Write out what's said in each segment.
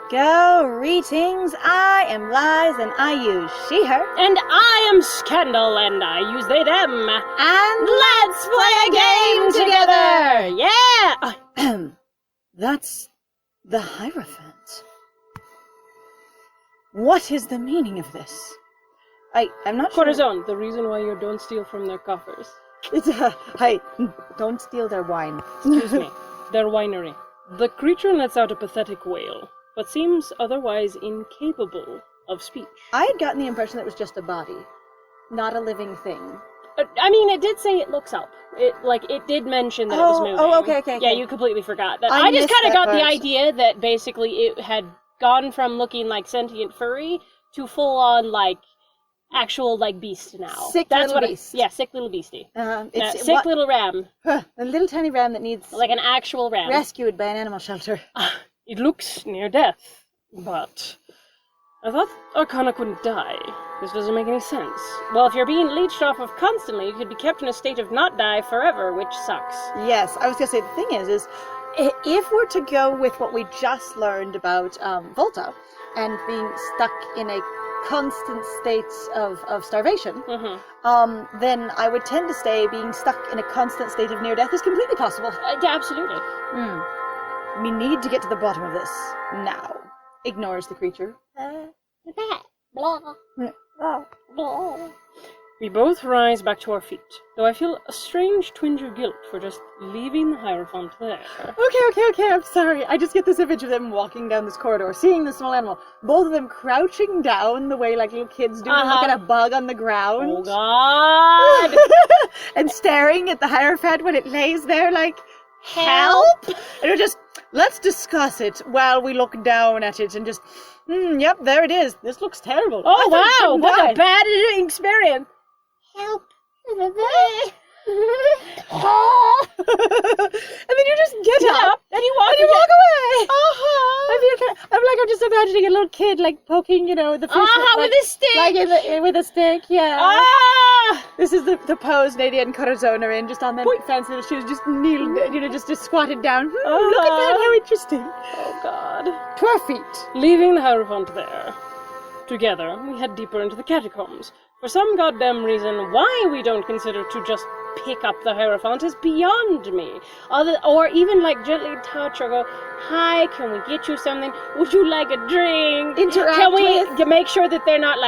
Greetings, I am Lies and I use she, her. And I am Scandal and I use they, them. And let's play a game together! Yeah! That's the Hierophant. What is the meaning of this? I'm not sure. Corazon, the reason why you don't steal from their coffers. It's don't steal their wine. Excuse me. Their winery. The creature lets out a pathetic wail, but seems otherwise incapable of speech. I had gotten the impression that it was just a body, not a living thing. I mean, it did say it looks up. It did mention that it was moving. Oh, okay. Yeah, you completely forgot that. I just missed kind of that got the part. idea that basically it had gone from looking like sentient furry to full-on, actual, beast now. Sick That's little what beast. Yeah, sick little beastie. It's Little ram. A little tiny ram that needs Like an actual ram. rescued by an animal shelter. It looks near death, but I thought Arcana couldn't die. This doesn't make any sense. Well, if you're being leeched off of constantly, you could be kept in a state of not die forever, which sucks. Yes, I was going to say, the thing is if we're to go with what we just learned about Volta and being stuck in a constant state of starvation, then I would tend to say being stuck in a constant state of near death is completely possible. Yeah, absolutely. We need to get to the bottom of this now. Ignores the creature. We both rise back to our feet, though I feel a strange twinge of guilt for just leaving the Hierophant there. Okay, I'm sorry. I just get this image of them walking down this corridor, seeing the small animal, both of them crouching down the way little kids do, and look at a bug on the ground. Oh god! And staring at the Hierophant when it lays there help! And we're just, let's discuss it while we look down at it and just, yep, there it is. This looks terrible. Oh wow, what a bad experience. Help. And then you just get up and you walk away. I'm just imagining a little kid poking, the fish with a stick. With a stick, yeah. This is the pose Nadia and Corazon are in, just on their fancy little shoes, just kneeled, just squatted down. Look at that, how interesting. Oh god. To our feet. Leaving the Hierophant there. Together, we head deeper into the catacombs. For some goddamn reason, why we don't consider to just pick up the Hierophant is beyond me. Or even gently touch or go, hi, can we get you something? Would you like a drink? Interact Can we with... make sure that they're not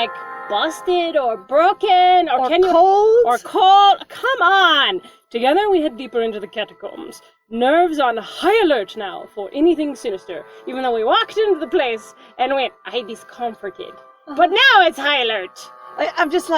busted or broken or cold? Or cold? Come on! Together we head deeper into the catacombs. Nerves on high alert now for anything sinister. Even though we walked into the place and went, I discomforted. But now it's high alert. I'm just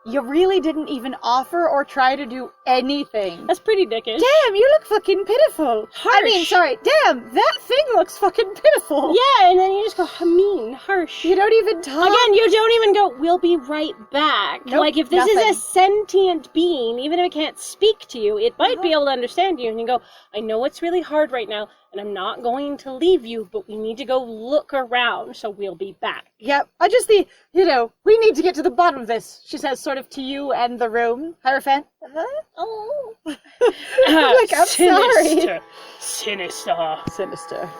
you really didn't even offer or try to do anything. That's pretty dickish. Damn, you look fucking pitiful. Harsh. Damn, that thing looks fucking pitiful. Yeah, and then you just go, mean, harsh. You don't even talk. Again, you don't even go, we'll be right back. Nope, if this nothing. is a sentient being, even if it can't speak to you, it might be able to understand you. And you go, I know it's really hard right now, and I'm not going to leave you, but we need to go look around, so we'll be back. Yep, we need to get to the bottom of this, she says, sort of to you and the room. Hierophant. Oh. I'm sorry. Sinister.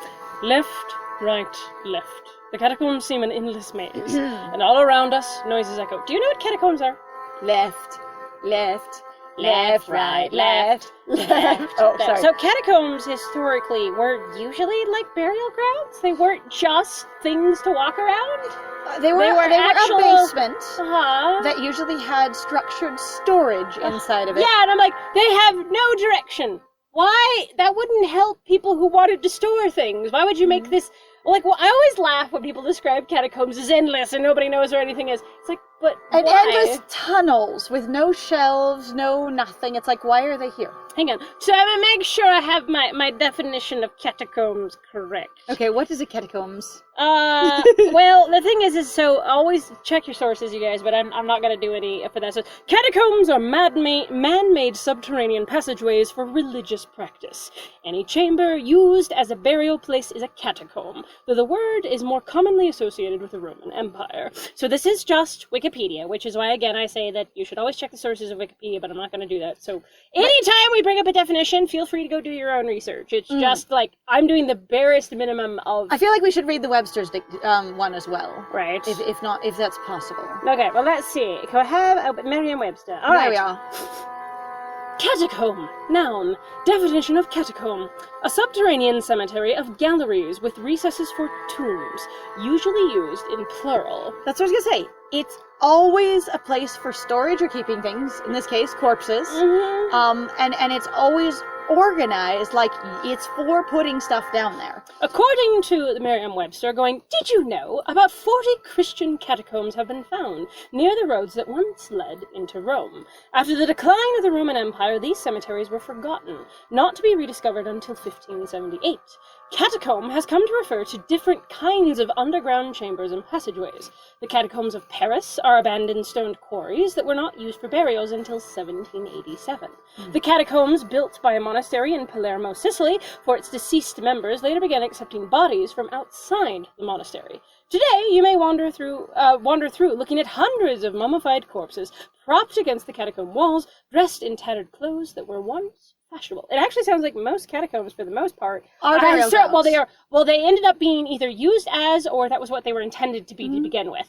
Left, right, left. The catacombs seem an endless maze, and all around us, noises echo. Do you know what catacombs are? Left, right, left. Oh, sorry. So catacombs historically were usually burial grounds. They weren't just things to walk around. They were actual... a basement Uh-huh. that usually had structured storage inside of it. Yeah, and I'm they have no direction. Why? That wouldn't help people who wanted to store things. Why would you make this... I always laugh when people describe catacombs as endless and nobody knows where anything is. It's but and why? endless tunnels with no shelves, no nothing. It's why are they here? Hang on. So I'm going to make sure I have my definition of catacombs correct. Okay, what is a catacombs? Well, the thing is so always check your sources, you guys, but I'm not going to do any for that. So, catacombs are man-made subterranean passageways for religious practice. Any chamber used as a burial place is a catacomb, though the word is more commonly associated with the Roman Empire. So this is just Wikipedia Wikipedia, which is why, again, I say that you should always check the sources of Wikipedia, but I'm not going to do that. So anytime we bring up a definition, feel free to go do your own research. It's just like, I'm doing the barest minimum of... I feel like we should read the Webster's one as well. Right. If that's possible. Okay, well, let's see. Can I have Merriam-Webster? All There right. we are. Catacomb. Noun. Definition of catacomb. A subterranean cemetery of galleries with recesses for tombs, usually used in plural. That's what I was gonna say. It's always a place for storage or keeping things, in this case, corpses. And it's always organized like it's for putting stuff down there. According to the Merriam-Webster, did you know about 40 Christian catacombs have been found near the roads that once led into Rome? After the decline of the Roman Empire, these cemeteries were forgotten, not to be rediscovered until 1578. Catacomb has come to refer to different kinds of underground chambers and passageways. The catacombs of Paris are abandoned stone quarries that were not used for burials until 1787. The catacombs, built by a monastery in Palermo, Sicily, for its deceased members, later began accepting bodies from outside the monastery. Today, you may wander through looking at hundreds of mummified corpses propped against the catacomb walls, dressed in tattered clothes that were once fashionable. It actually sounds like most catacombs, for the most part, are burial grounds. They ended up being either used as, or that was what they were intended to be to begin with.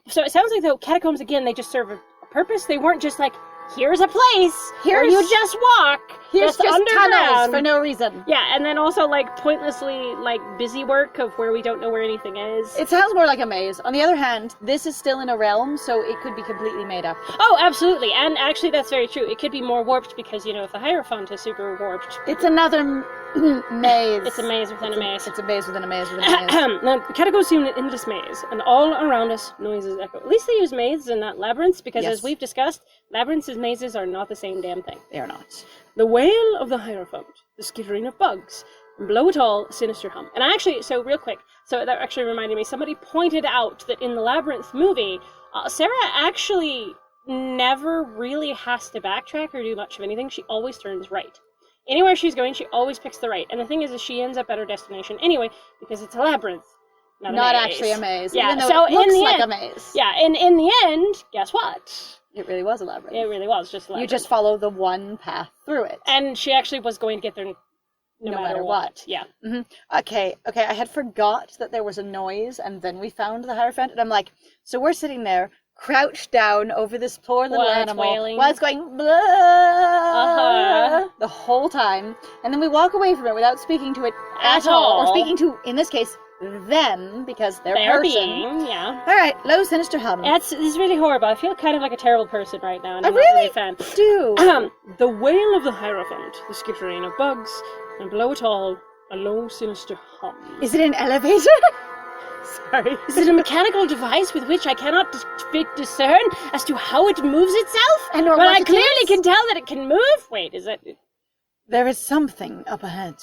So it sounds like, though, catacombs, again, they just serve a purpose. They weren't just like, here's a place where you just walk. Here's just underground. Tunnels for no reason. Yeah, and then also, like, pointlessly, like, busy work of where we don't know where anything is. It sounds more like a maze. On the other hand, this is still in a realm, so it could be completely made up. Oh, absolutely. And actually, that's very true. It could be more warped because, if the Hierophant is super warped. It's another maze. It's a maze within a maze. It's a maze within a maze within a maze. Now, the catacombs seem an endless maze, and all around us, noises echo. At least they use mazes and not labyrinths, because as we've discussed, labyrinths and mazes are not the same damn thing. They are not. The wail of the Hierophant, the skittering of bugs, and below it all, a sinister hum. And real quick, so that actually reminded me, somebody pointed out that in the Labyrinth movie, Sarah actually never really has to backtrack or do much of anything. She always turns right. Anywhere she's going, she always picks the right. And the thing is she ends up at her destination anyway, because it's a labyrinth, not a maze. Actually a maze, yeah, even though so it looks like end, a maze. Yeah, and in the end, guess what? It really was a labyrinth. It really was just a labyrinth. You just follow the one path through it. And she actually was going to get there no matter what. Yeah. Mm-hmm. Okay, I had forgot that there was a noise, and then we found the Hierophant, and I'm like, so we're sitting there, crouched down over this poor little animal while it's going blah the whole time, and then we walk away from it without speaking to it at all, or speaking to, in this case, them, because they're person. Being, yeah. All right, low sinister hum. It's really horrible. I feel kind of like a terrible person right now, and I'm I really not really a fan. do. The wail of the Hierophant, the skittering of bugs, and below it all, a low sinister hum. Is it an elevator? Sorry. Is it a mechanical device with which I cannot discern as to how it moves itself? But I clearly can tell that it can move. Wait, is it? There is something up ahead.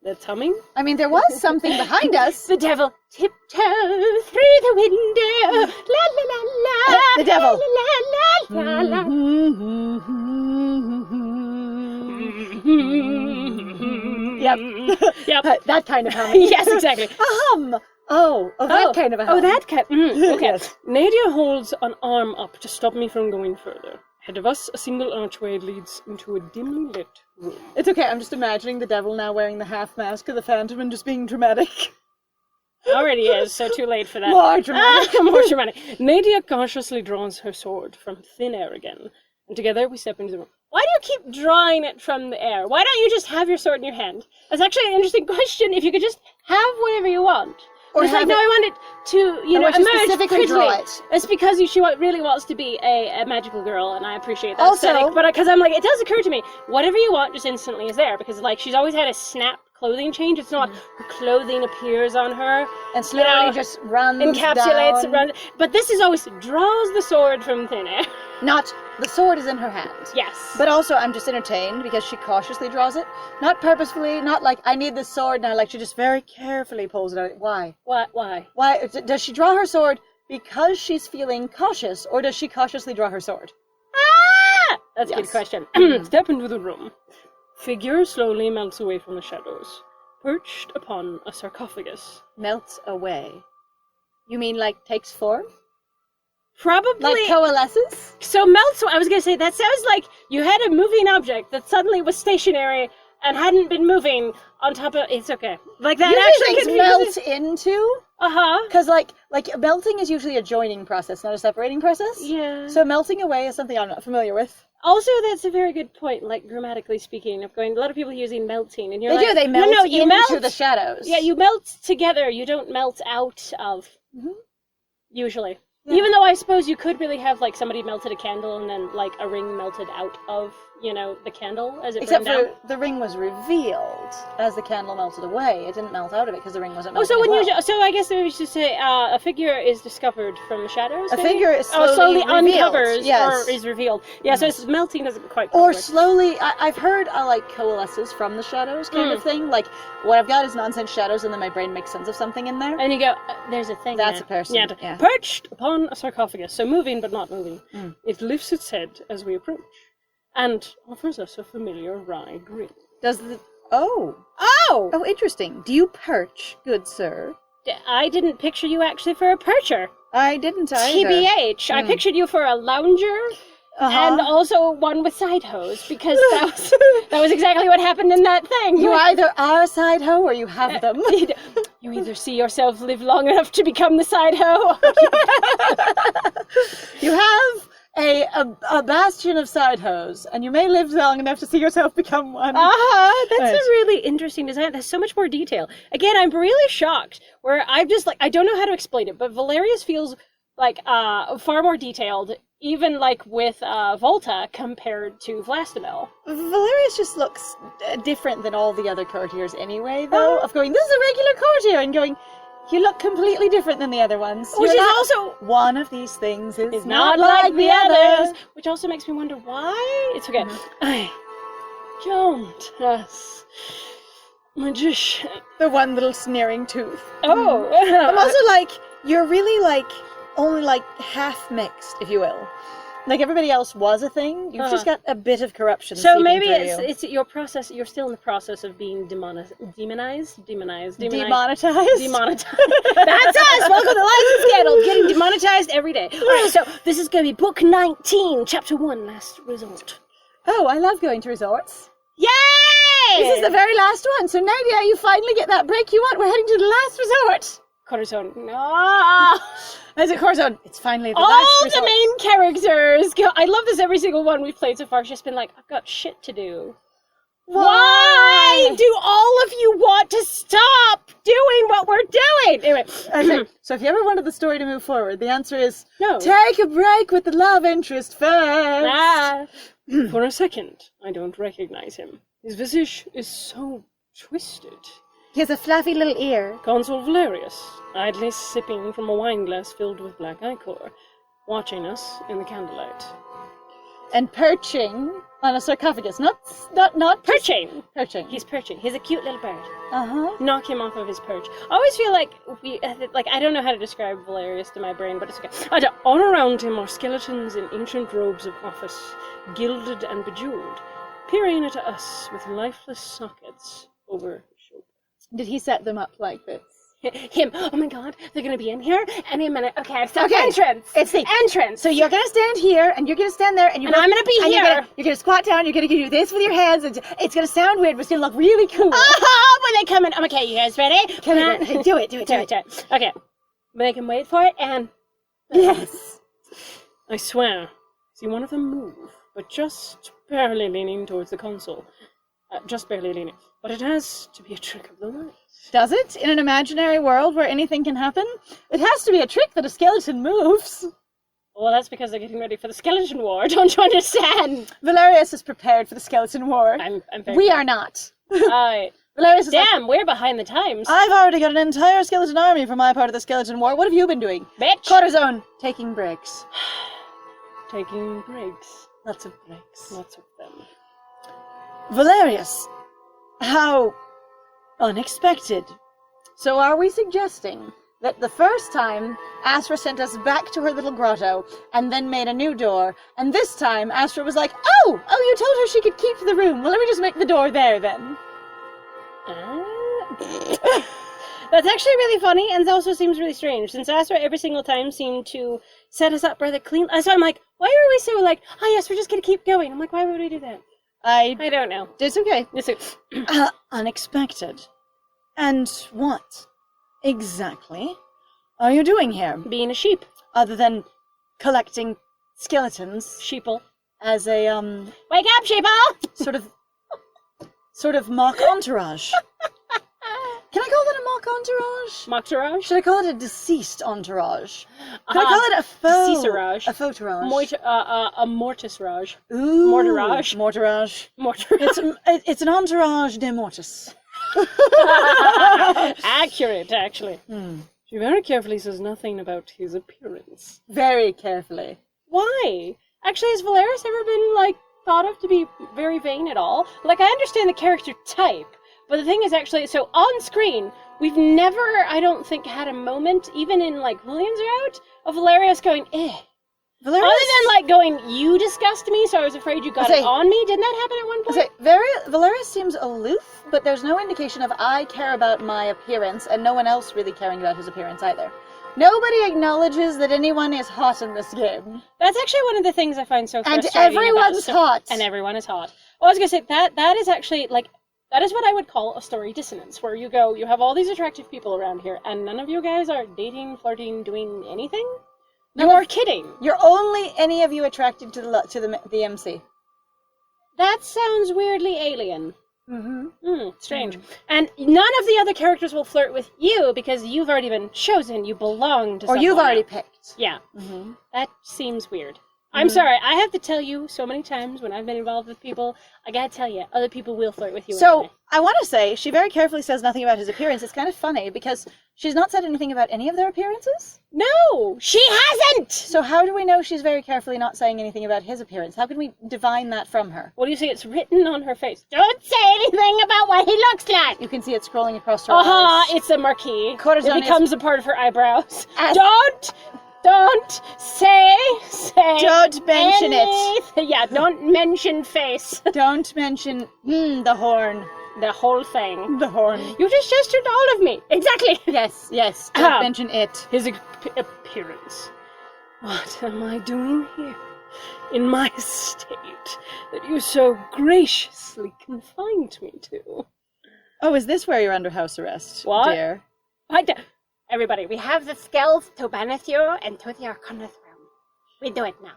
That's humming? I mean, there was something behind us. The devil tiptoe through the window. La la la la. The devil. La la la la. Yep. Yep. That kind of humming. Yes, exactly. A hum. That kind of a hum. Oh, that kind. Okay. Yes. Nadia holds an arm up to stop me from going further. Ahead of us, a single archway leads into a dimly lit room. It's okay, I'm just imagining the devil now wearing the half mask of the Phantom and just being dramatic. Already is, so too late for that. More dramatic. More dramatic. Nadia cautiously draws her sword from thin air again, and together we step into the room. Why do you keep drawing it from the air? Why don't you just have your sword in your hand? That's actually an interesting question. If you could just have whatever you want. Or it's like, no, I want it to, emerge specifically prettily. draw it. It's because she really wants to be a magical girl, and I appreciate that Also, aesthetic. But because I'm like, it does occur to me, whatever you want just instantly is there. Because, like, she's always had a snap clothing change. It's not her clothing appears on her. And slowly just runs encapsulates, down. runs. But this is always draws the sword from thin air. Not, the sword is in her hand. Yes. But also, I'm just entertained because she cautiously draws it. Not purposefully, not like, I need this sword now. Like, she just very carefully pulls it out. Why? Why? Why? Does she draw her sword because she's feeling cautious, or does she cautiously draw her sword? Ah! That's a good Yes. question. Step into the room. Figure slowly melts away from the shadows, perched upon a sarcophagus. Melts away. You mean like takes form? Probably. Like coalesces? So melts, I was going to say, that sounds like you had a moving object that suddenly was stationary and hadn't been moving on top of... It's okay. Like that usually actually things melt into. Uh-huh. Because like melting is usually a joining process, not a separating process. Yeah. So melting away is something I'm not familiar with. Also, that's a very good point, like grammatically speaking, of going, a lot of people using melting, and you're They like... do, they melt no, you into melt the shadows. Yeah, you melt together, you don't melt out of, usually. Yeah. Even though I suppose you could really have, like, somebody melted a candle and then, like, a ring melted out of, you know, the candle as it Except burned down. for the ring was revealed as the candle melted away. It didn't melt out of it because the ring wasn't Oh, melting so when as well. so I guess we should say a figure is discovered from the shadows. A maybe? figure is slowly revealed. uncovers Yes. or is revealed. Yeah, so it's melting doesn't quite. Or work. slowly, I've heard like coalesces from the shadows kind of thing. Like what I've got is nonsense shadows, and then my brain makes sense of something in there. And you go, there's a thing. That's there. a person. Yeah, Yeah. perched upon a sarcophagus, so moving but not moving. It lifts its head as we approach, and offers us a familiar wry grin. Does the oh interesting? Do you perch, good sir? I didn't picture you actually for a percher. I didn't either. TBH. I pictured you for a lounger. And also one with side hose, because that was exactly what happened in that thing. You either are a side hoe or you have them. You either see yourself live long enough to become the side hoe. You have a bastion of side hoes, and you may live long enough to see yourself become one. That's Right. a really interesting design. There's so much more detail. Again, I'm really shocked, where I'm just like, I don't know how to explain it, but Valerius feels like far more detailed, even like with Volta compared to Vlastimel. Valerius just looks different than all the other courtiers anyway, though. Of going, this is a regular courtier, and going, you look completely different than the other ones. Which You're is not- also one of these things is not like the others. Which also makes me wonder why. It's okay. I don't trust magician. The one little sneering tooth. Oh. I'm also like, you're really like, only like half mixed, if you will. Like everybody else was a thing. You've just got a bit of corruption. So maybe seeping through it's your process. You're still in the process of being demonetized. Demonetized. Demonetized. That's That's us. Welcome to the License Scandal. Getting demonetized every day. All right. So this is going to be book 19, chapter 1, last resort. Oh, I love going to resorts. Yay! This is the very last one. So Nadia, you finally get that break you want. We're heading to the last resort. Cortisone. No. As a Corzone, it's finally the All last the resort. main characters go. I love this. Every single one we've played so far has just been like, I've got shit to do. Why do all of you want to stop doing what we're doing? Anyway. Okay, so if you ever wanted the story to move forward, the answer is No. take a break with the love interest first. Ah. For a second, I don't recognize him. His visage is so twisted. He has a fluffy little ear. Consul Valerius, idly sipping from a wineglass filled with black ichor, watching us in the candlelight. And perching on a sarcophagus. Not Perching! perching. He's perching. He's a cute little bird. Uh-huh. Knock him off of his perch. I always feel like I don't know how to describe Valerius to my brain, but it's okay. All around him are skeletons in ancient robes of office, gilded and bejeweled, peering at us with lifeless sockets over his shoulder. Did he set them up like this? Him. Oh my god, they're gonna be in here any minute. Okay, so entrance. It's the entrance. So you're gonna stand here, and you're gonna stand there, and I'm gonna be and here. You're gonna squat down. You're gonna do this with your hands, and it's gonna sound weird, but it's gonna look really cool. When they come in. Okay, you guys ready? Come on, do it. Okay, make him wait for it, and Yes. I swear, see one of them move, but just barely leaning towards the console. Just barely leaning. But it has to be a trick of the light. Does it? In an imaginary world where anything can happen? It has to be a trick that a skeleton moves. Well, that's because they're getting ready for the skeleton war. Don't you understand? Valerius is prepared for the skeleton war. I'm very We are not. Valerius is Damn, we're behind the times. I've already got an entire skeleton army for my part of the skeleton war. What have you been doing? Bitch! Cortisone. Taking breaks. Taking breaks. Lots of breaks. Lots of them. Valerius. How unexpected. So are we suggesting that the first time Astra sent us back to her little grotto and then made a new door, and this time Astra was like, oh, you told her she could keep the room. Well, let me just make the door there then. That's actually really funny, and it also seems really strange, since Astra every single time seemed to set us up rather clean. So I'm like, why are we so like, oh yes, we're just gonna keep going? I'm like, why would we do that? I don't know. It's okay. It's unexpected. And what exactly are you doing here? Being a sheep. Other than collecting skeletons Sheeple. as a, Wake up, sheeple! sort of mock entourage. Can I call that a mock entourage? Mocktourage? Should I call it a deceased entourage? Can I call it a faux? Deceaserage. A photorage? A mortisrage. Ooh. Mortarage. Mortarage. Mortarage. It's an entourage de mortis. Accurate, actually. She very carefully says nothing about his appearance. Very carefully. Why? Actually, has Valerius ever been, like, thought of to be very vain at all? Like, I understand the character type, but the thing is actually, so on screen, we've never, I don't think, had a moment, even in, like, Williams Route, of Valerius going, eh. Valerius? Other than, like, going, you disgust me, so I was afraid you got it on me. Didn't that happen at one point? Valerius seems aloof, but there's no indication of I care about my appearance, and no one else really caring about his appearance either. Nobody acknowledges that anyone is hot in this game. That's actually one of the things I find so frustrating. And everyone's hot. And everyone is hot. Well, I was going to say, that is actually, like, that is what I would call a story dissonance, where you go, you have all these attractive people around here, and none of you guys are dating, flirting, doing anything? You are kidding. You're only any of you attracted to the MC. That sounds weirdly alien. Strange. Mm. And none of the other characters will flirt with you because you've already been chosen. You belong to someone. Or you've already picked. Yeah. That seems weird. I'm sorry, I have to tell you so many times when I've been involved with people, I gotta tell you, other people will flirt with you. So, anyway. I want to say, she very carefully says nothing about his appearance. It's kind of funny, because she's not said anything about any of their appearances. No, she hasn't! So how do we know she's very carefully not saying anything about his appearance? How can we divine that from her? What do you say? It's written on her face. Don't say anything about what he looks like! You can see it scrolling across her eyes. It's a marquee. Corazon It becomes a part of her eyebrows. As- Don't say Don't mention it. Yeah, don't mention face. Don't mention, the horn. The whole thing. The horn. You just gestured all of me. Exactly. Yes. Don't mention it. His appearance. What am I doing here? In my state that you so graciously confined me to. Oh, is this where you're under house arrest, What? dear? Everybody, we have the skills to banish you into the Arcana realm. We do it now.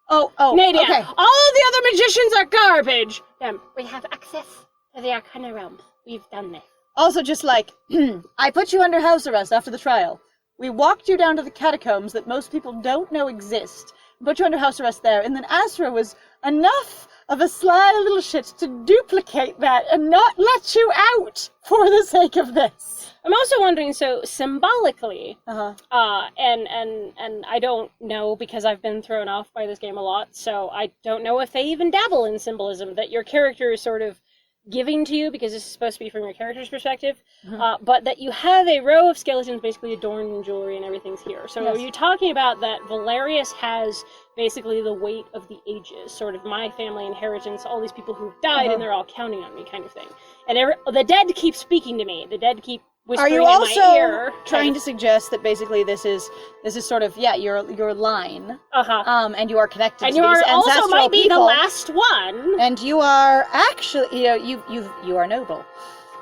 Oh, Nadia, okay. all the other magicians are garbage! We have access to the Arcana realm. We've done this. Also, just like, I put you under house arrest after the trial. We walked you down to the catacombs that most people don't know exist, put you under house arrest there, and then Astra was enough of a sly little shit to duplicate that and not let you out for the sake of this. I'm also wondering, so symbolically, Uh-huh. and I don't know because I've been thrown off by this game a lot, so I don't know if they even dabble in symbolism that your character is sort of giving to you because this is supposed to be from your character's perspective, but that you have a row of skeletons basically adorned in jewelry and everything's here. So Yes. are you talking about that Valerius has basically the weight of the ages, sort of my family inheritance, all these people who've died and they're all counting on me kind of thing. And the dead keep speaking to me. The dead keep whispering Are you in also my ear. trying to suggest that basically this is sort of your line, and you are connected and to you these are also ancestral might be the people, last one. and you are actually you are noble.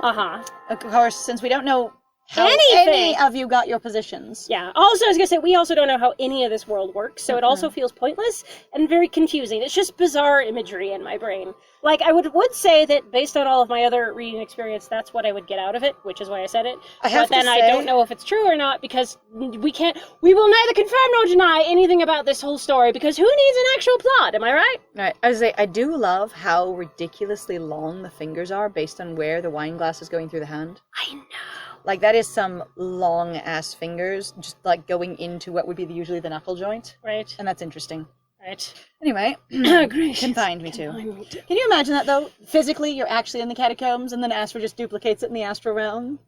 Of course, since we don't know how any of you got your positions. Yeah. Also, I was gonna say, we also don't know how any of this world works, so it also feels pointless and very confusing. It's just bizarre imagery in my brain. Like, I would say that based on all of my other reading experience, that's what I would get out of it, which is why I said it. I don't know if it's true or not, because we will neither confirm nor deny anything about this whole story, because who needs an actual plot, am I right? Right. I was say, I do love how ridiculously long the fingers are based on where the wine glass is going through the hand. I know. Like, that is some long-ass fingers, just, like, going into what would be usually the knuckle joint. Right. And that's interesting. Right. Anyway, confined me to. Can you imagine that, though? Physically, you're actually in the catacombs, and then Astra just duplicates it in the astral realm?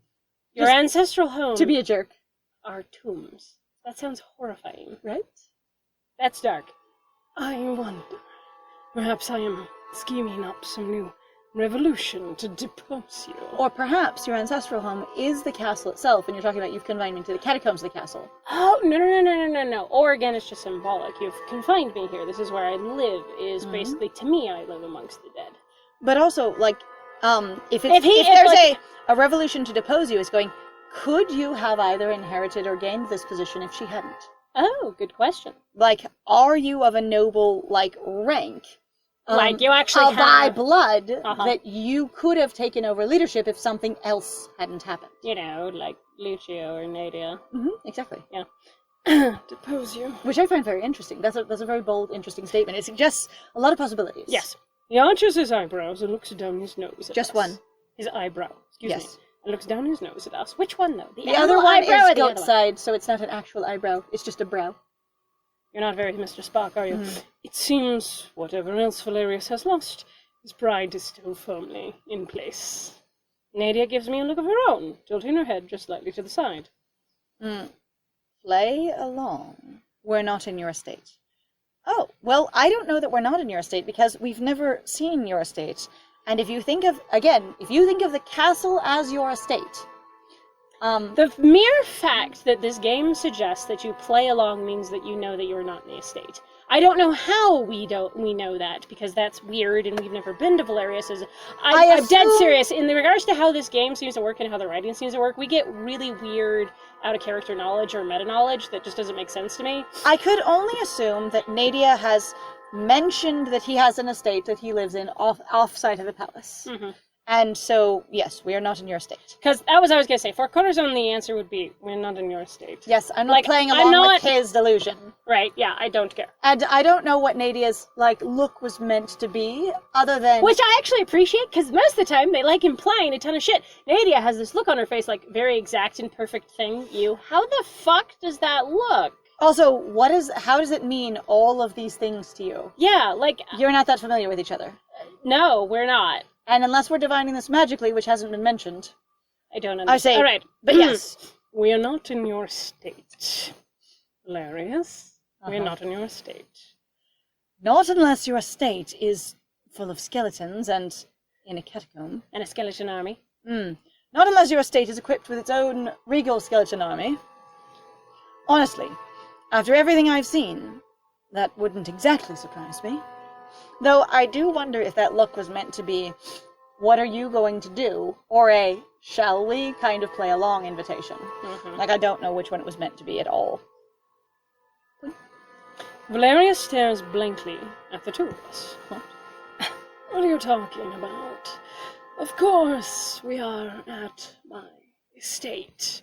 Your ancestral home. To be a jerk. Are tombs. That sounds horrifying. Right? That's dark. I wonder. Perhaps I am scheming up some new revolution to depose you. Or perhaps your ancestral home is the castle itself, and you're talking about you've confined me to the catacombs of the castle. Oh, no. Or again, it's just symbolic. You've confined me here. This is where I live, is basically, to me, I live amongst the dead. But also, like, if there's a revolution to depose you, it's going, could you have either inherited or gained this position if she hadn't? Oh, good question. Like, are you of a noble, like, rank? Like, you actually have... by blood, that you could have taken over leadership if something else hadn't happened. You know, like Lucio or Nadia. Exactly. Yeah. Depose you. Which I find very interesting. That's a very bold, interesting statement. It suggests a lot of possibilities. Yes. He arches his eyebrows and looks down his nose at Just us. one. His eyebrow, excuse me. And looks down his nose at us. Which one, though? The other one is outside, so it's not an actual eyebrow. It's just a brow. You're not very Mr. Spock, are you? It seems, whatever else Valerius has lost, his pride is still firmly in place. Nadia gives me a look of her own, tilting her head just slightly to the side. Play along. We're not in your estate. Oh, well, I don't know that we're not in your estate, because we've never seen your estate. And if you think of the castle as your estate... the mere fact that this game suggests that you play along means that you know that you're not in the estate. I don't know how we know that, because that's weird, and we've never been to Valerius. I'm dead serious. In regards to how this game seems to work and how the writing seems to work, we get really weird out-of-character knowledge or meta-knowledge that just doesn't make sense to me. I could only assume that Nadia has mentioned that he has an estate that he lives in off-site of the palace. And so, yes, we are not in your estate. Because that was what I was going to say. For Cortisone, the answer would be, we're not in your estate. Yes, I'm not playing along with his delusion. Right, yeah, I don't care. And I don't know what Nadia's, look was meant to be, other than... Which I actually appreciate, because most of the time, they like implying a ton of shit. Nadia has this look on her face, very exact and perfect thing. How the fuck does that look? Also, how does it mean all of these things to you? Yeah, you're not that familiar with each other. No, we're not. And unless we're divining this magically, which hasn't been mentioned... I don't understand. I say, all right. But yes. We are not in your state. Valerius, we are not in your state. Not unless your estate is full of skeletons and in a catacomb. And a skeleton army. Not unless your estate is equipped with its own regal skeleton army. Honestly, after everything I've seen, that wouldn't exactly surprise me. Though I do wonder if that look was meant to be, what are you going to do? Or a, shall we kind of play along invitation. I don't know which one it was meant to be at all. Valerius stares blankly at the two of us. What are you talking about? Of course, we are at my estate.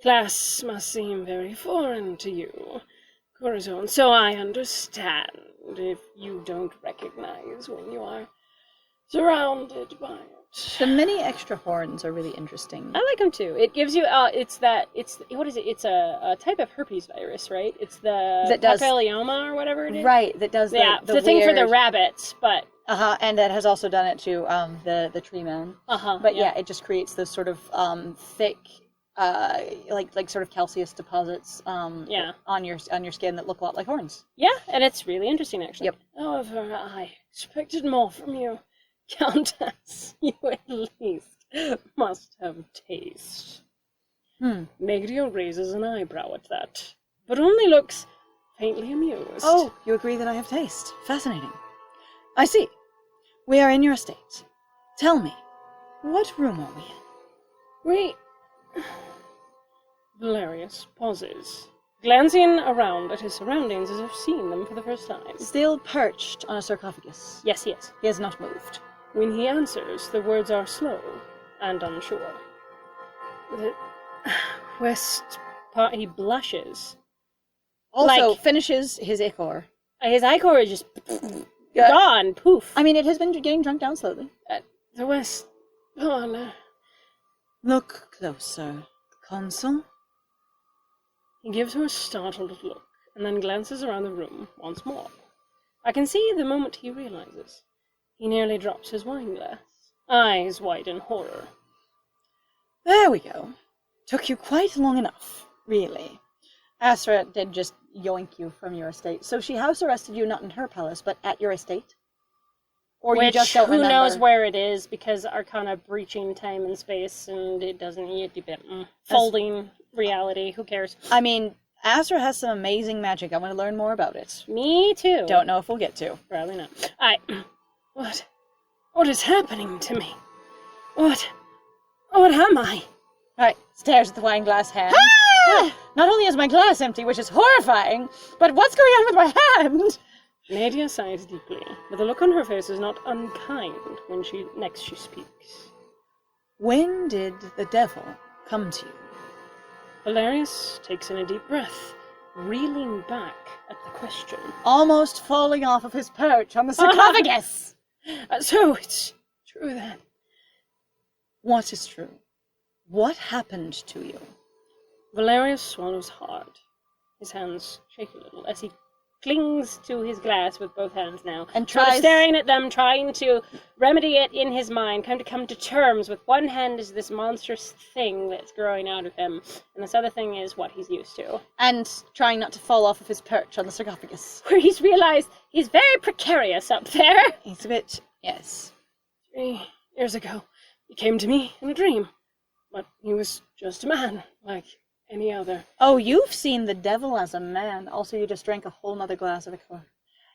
Class must seem very foreign to you, Corazon, so I understand if you don't recognize when you are surrounded by it. The many extra horns are really interesting. I like them too. It gives you, it's what is it? It's a type of herpes virus, right? It's the papilloma or whatever it is. Right, that does the thing for the rabbits, but... and that has also done it to the tree man. But yeah, it just creates this sort of thick, like sort of calcareous deposits on your skin that look a lot like horns. Yeah, and it's really interesting actually. Yep. However, I expected more from you, Countess. You at least must have taste. Nadia raises an eyebrow at that, but only looks faintly amused. Oh, you agree that I have taste. Fascinating. I see. We are in your estate. Tell me, what room are we in? Valerius pauses, glancing around at his surroundings as if seeing them for the first time. Still perched on a sarcophagus. Yes, he is. He has not moved. When he answers, the words are slow and unsure. The west part, he blushes. Also, finishes his ichor. His ichor is just gone, poof. I mean, it has been getting drunk down slowly. The west corner. Look closer, Consul. He gives her a startled look, and then glances around the room once more. I can see the moment he realizes. He nearly drops his wine glass, eyes wide in horror. There we go. Took you quite long enough, really. Astra did just yoink you from your estate, so she house arrested you not in her palace, but at your estate? Or Which, you just don't who remember? knows where it is, because Arcana breaching time and space, and it doesn't need to be folding reality. Who cares? I mean, Astra has some amazing magic. I want to learn more about it. Me too. Don't know if we'll get to. Probably not. What is happening to me? What am I? Right, stares at the wine glass hand. Ah! Not only is my glass empty, which is horrifying, but what's going on with my hand? Nadia sighs deeply, but the look on her face is not unkind when she speaks. When did the devil come to you? Valerius takes in a deep breath, reeling back at the question. Almost falling off of his perch on the sarcophagus. So it's true then. What is true? What happened to you? Valerius swallows hard. His hands shake a little as he clings to his glass with both hands now, and sort of tries staring at them, trying to remedy it in his mind, come to terms with one hand is this monstrous thing that's growing out of him, and this other thing is what he's used to. And trying not to fall off of his perch on the sarcophagus. Where he's realized he's very precarious up there. He's a bit, yes. 3 years ago, he came to me in a dream, but he was just a man, like any other. Oh, you've seen the devil as a man. Also, you just drank a whole nother glass of liqueur.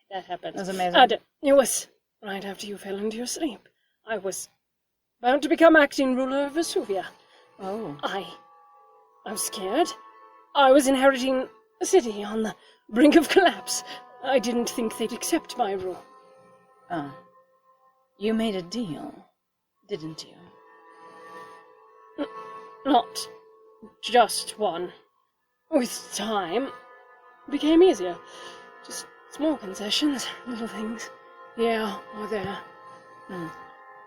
That happened. That was amazing. It was right after you fell into your sleep. I was bound to become acting ruler of Vesuvia. Oh. I was scared. I was inheriting a city on the brink of collapse. I didn't think they'd accept my rule. You made a deal, didn't you? Not just one. With time, it became easier. Just small concessions, little things. Yeah, or there.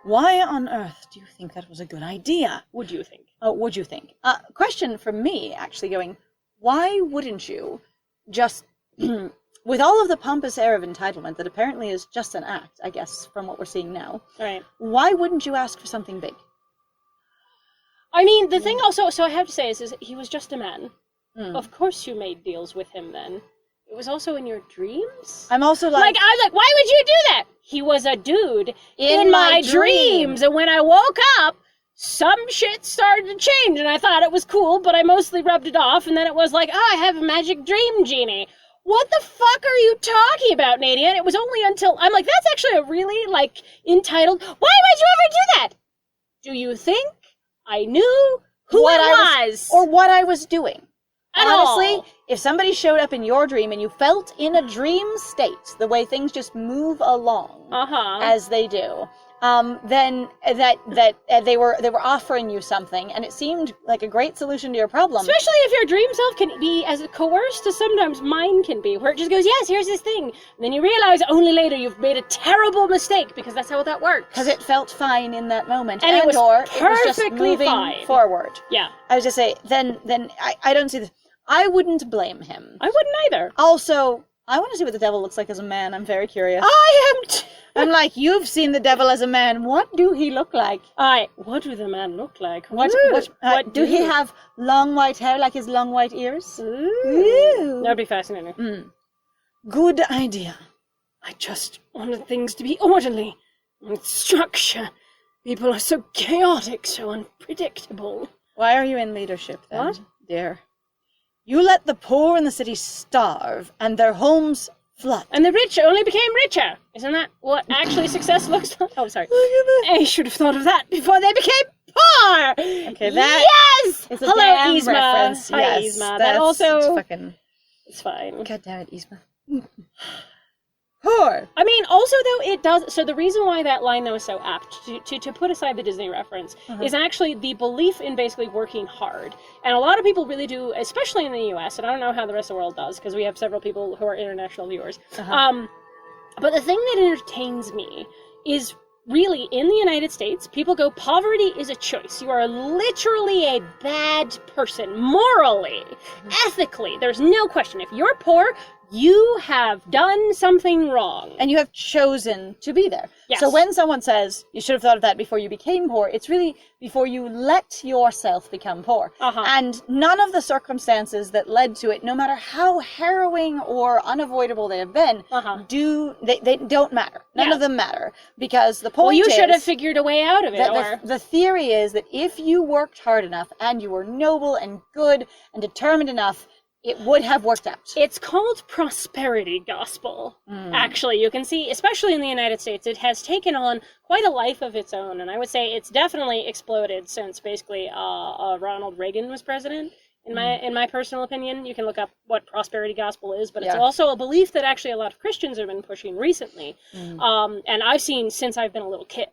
Why on earth do you think that was a good idea? Would you think? Oh, would you think? Question from me, actually, going, why wouldn't you just, with all of the pompous air of entitlement that apparently is just an act, I guess, from what we're seeing now, Right. why wouldn't you ask for something big? I mean, the thing also, so I have to say, is he was just a man. Of course you made deals with him then. It was also in your dreams? I'm also I was like, why would you do that? He was a dude in my dreams. And when I woke up, some shit started to change, and I thought it was cool, but I mostly rubbed it off, and then it was like, oh, I have a magic dream genie. What the fuck are you talking about, Nadia? And it was only until, I'm like, that's actually a really, entitled, why would you ever do that? Do you think I knew who it was? Or what I was doing. Honestly, all. if somebody showed up in your dream and you felt in a dream state, the way things just move along as they do, then they were offering you something, and it seemed like a great solution to your problem. Especially if your dream self can be as coerced as sometimes mine can be, where it just goes, yes, here's this thing, and then you realize only later you've made a terrible mistake, because that's how that works. Because it felt fine in that moment, and it was just moving forward. Yeah. I was just saying, then I don't see this. I wouldn't blame him. I wouldn't either. Also, I want to see what the devil looks like as a man. I'm very curious. I'm like, you've seen the devil as a man. What do he look like? What do the man look like? What do he have long white hair like his long white ears? Ooh. That'd be fascinating. Good idea. I just wanted things to be orderly, with structure. People are so chaotic, so unpredictable. Why are you in leadership then, What? dear? You let the poor in the city starve, and their homes flood. And the rich only became richer. Isn't that what actually success looks like? Oh, sorry. I should have thought of that before they became poor! Okay, that yes! is a Hello, damn Yzma. reference. Hi, Yes, Yzma. That that's also... fucking... It's fine. God damn it, Yzma. Poor! I mean, also, though, it does... So the reason why that line, though, is so apt, to put aside the Disney reference, is actually the belief in basically working hard. And a lot of people really do, especially in the US, and I don't know how the rest of the world does, because we have several people who are international viewers. But the thing that entertains me is really, in the United States, people go, poverty is a choice. You are literally a bad person, morally, ethically. There's no question. If you're poor, you have done something wrong. And you have chosen to be there. Yes. So when someone says, you should have thought of that before you became poor, it's really before you let yourself become poor. And none of the circumstances that led to it, no matter how harrowing or unavoidable they have been, they don't matter. None of them matter. Because the point you is... should have figured a way out of it. The theory is that if you worked hard enough and you were noble and good and determined enough, it would have worked out. It's called prosperity gospel. Actually, you can see, especially in the United States, it has taken on quite a life of its own. And I would say it's definitely exploded since basically Ronald Reagan was president. In my personal opinion, you can look up what prosperity gospel is, but it's also a belief that actually a lot of Christians have been pushing recently. And I've seen since I've been a little kid.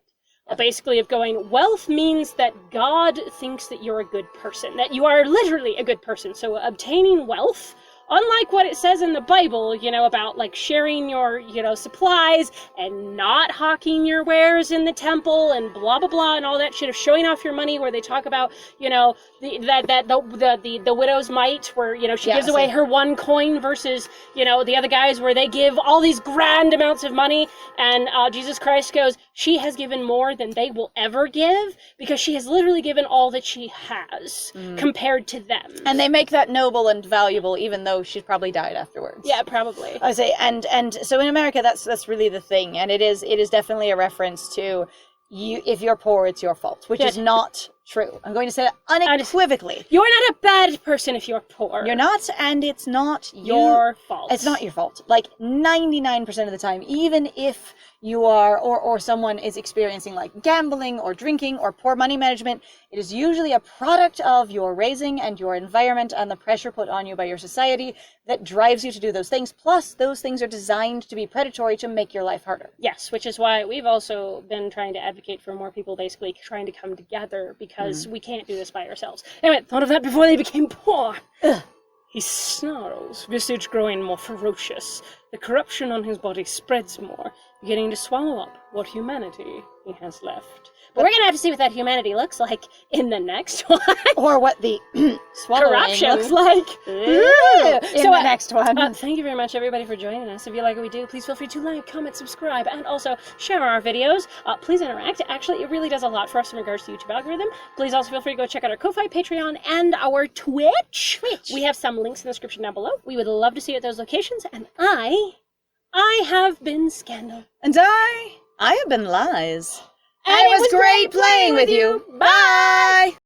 Basically of going, wealth means that God thinks that you're a good person, that you are literally a good person. So obtaining wealth, unlike what it says in the Bible, you know, about like sharing your, you know, supplies and not hawking your wares in the temple and blah, blah, blah, and all that shit of showing off your money, where they talk about, you know, the widow's mite, where, you know, she gives away her one coin versus, you know, the other guys where they give all these grand amounts of money, and Jesus Christ goes, she has given more than they will ever give because she has literally given all that she has compared to them. And they make that noble and valuable even though she's probably died afterwards. Yeah, probably. I say, and so in America, that's really the thing, and it is definitely a reference to you. If you're poor, it's your fault, which is not true. I'm going to say that unequivocally. You're not a bad person if you're poor. You're not, and it's not your fault. It's not your fault. Like 99% of the time, even if you are, or someone is experiencing like gambling or drinking or poor money management, it is usually a product of your raising and your environment and the pressure put on you by your society that drives you to do those things. Plus, those things are designed to be predatory to make your life harder. Yes, which is why we've also been trying to advocate for more people basically trying to come together, because we can't do this by ourselves. Anyway, thought of that before they became poor. He snarls, visage growing more ferocious. The corruption on his body spreads more, beginning to swallow up what humanity he has left. But we're going to have to see what that humanity looks like in the next one. Or what the swallowing corruption looks like in the next one. Thank you very much, everybody, for joining us. If you like what we do, please feel free to like, comment, subscribe, and also share our videos. Please interact. Actually, it really does a lot for us in regards to the YouTube algorithm. Please also feel free to go check out our Ko-Fi, Patreon, and our Twitch. We have some links in the description down below. We would love to see you at those locations. And I have been Scandal. And I have been Lies. And it was great playing with you. Bye!